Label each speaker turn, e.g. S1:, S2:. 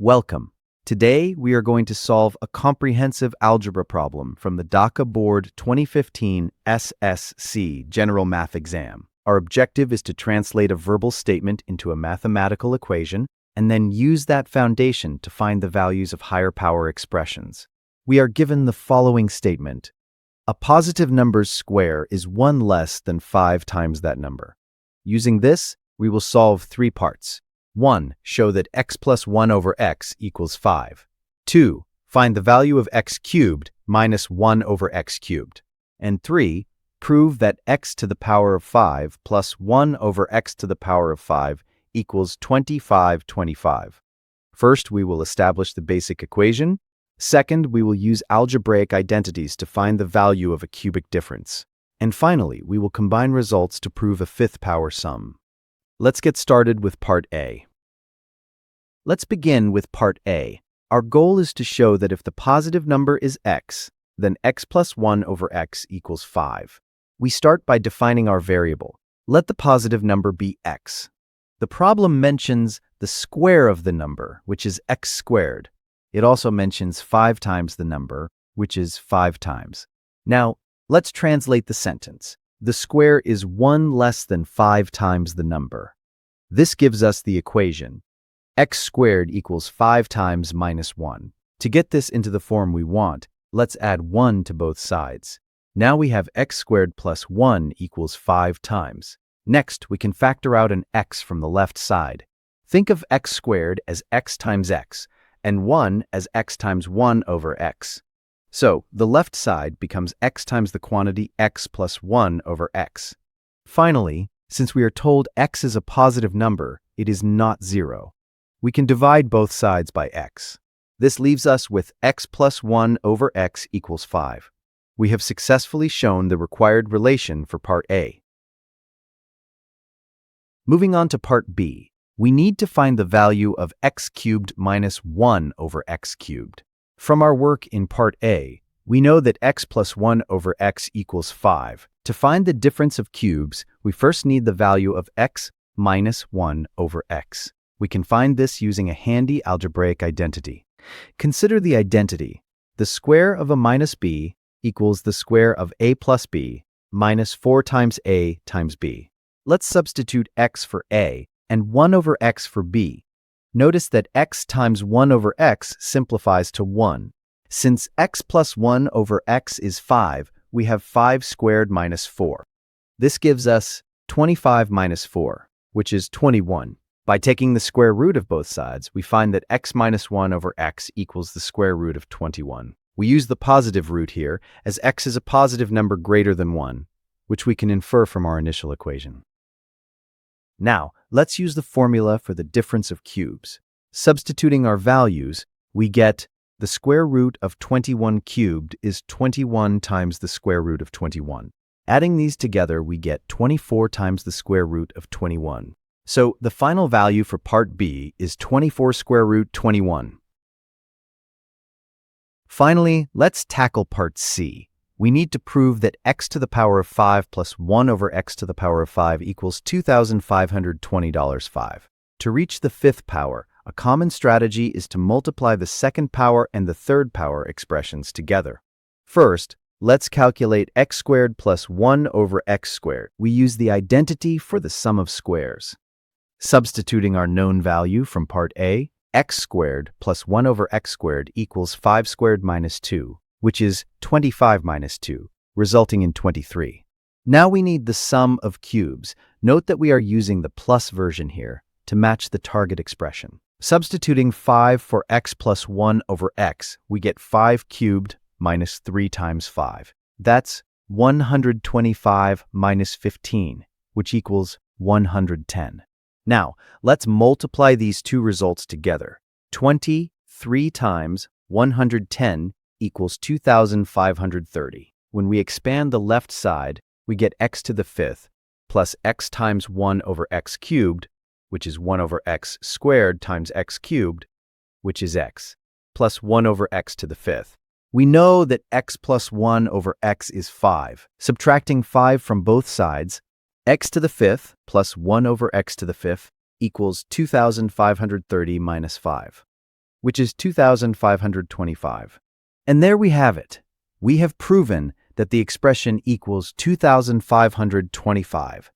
S1: Welcome. Today, we are going to solve a comprehensive algebra problem from the Dhaka Board 2015 SSC General Math Exam. Our objective is to translate a verbal statement into a mathematical equation and then use that foundation to find the values of higher power expressions. We are given the following statement. A positive number's square is 1 less than 5 times that number. Using this, we will solve 3 parts. 1. Show that x plus 1 over x equals 5. 2. Find the value of x cubed minus 1 over x cubed. And 3. Prove that x to the power of 5 plus 1 over x to the power of 5 equals 25. First, we will establish the basic equation. Second, we will use algebraic identities to find the value of a cubic difference. And finally, we will combine results to prove a 5th power sum. Let's get started with Part A. Let's begin with Part A. Our goal is to show that if the positive number is x, then x plus 1 over x equals 5. We start by defining our variable. Let the positive number be x. The problem mentions the square of the number, which is x squared. It also mentions 5 times the number, which is 5 times. Now, let's translate the sentence. The square is 1 less than 5 times the number. This gives us the equation. X squared equals 5 times minus 1. To get this into the form we want, let's add 1 to both sides. Now we have x squared plus 1 equals 5 times. Next, we can factor out an x from the left side. Think of x squared as x times x, and 1 as x times 1 over x. So, the left side becomes x times the quantity x plus 1 over x. Finally, since we are told x is a positive number, it is not 0. We can divide both sides by x. This leaves us with x plus 1 over x equals 5. We have successfully shown the required relation for Part A. Moving on to Part B, we need to find the value of x cubed minus 1 over x cubed. From our work in Part A, we know that x plus 1 over x equals 5. To find the difference of cubes, we first need the value of x minus 1 over x. We can find this using a handy algebraic identity. Consider the identity. The square of a minus b equals the square of a plus b minus 4 times a times b. Let's substitute x for a and 1 over x for b. Notice that x times 1 over x simplifies to 1. Since x plus 1 over x is 5, we have 5 squared minus 4. This gives us 25 minus 4, which is 21. By taking the square root of both sides, we find that x minus 1 over x equals the square root of 21. We use the positive root here, as x is a positive number greater than 1, which we can infer from our initial equation. Now, let's use the formula for the difference of cubes. Substituting our values, we get the square root of 21 cubed is 21 times the square root of 21. Adding these together, we get 24 times the square root of 21. So, the final value for Part B is 24 square root 21. Finally, let's tackle Part C. We need to prove that x to the power of 5 plus 1 over x to the power of 5 equals $2,520. To reach the 5th power, a common strategy is to multiply the 2nd power and the 3rd power expressions together. First, let's calculate x squared plus 1 over x squared. We use the identity for the sum of squares. Substituting our known value from Part A, x squared plus 1 over x squared equals 5 squared minus 2, which is 25 minus 2, resulting in 23. Now we need the sum of cubes. Note that we are using the plus version here to match the target expression. Substituting 5 for x plus 1 over x, we get 5 cubed minus 3 times 5. That's 125 minus 15, which equals 110. Now, let's multiply these two results together. 23 times 110 equals 2,530. When we expand the left side, we get x to the 5th plus x times 1 over x cubed, which is 1 over x squared times x cubed, which is x, plus 1 over x to the 5th. We know that x plus 1 over x is 5. Subtracting 5 from both sides, x to the 5th plus 1 over x to the 5th equals 2,530 minus 5. which is 2,525. And there we have it. We have proven that the expression equals 2,525.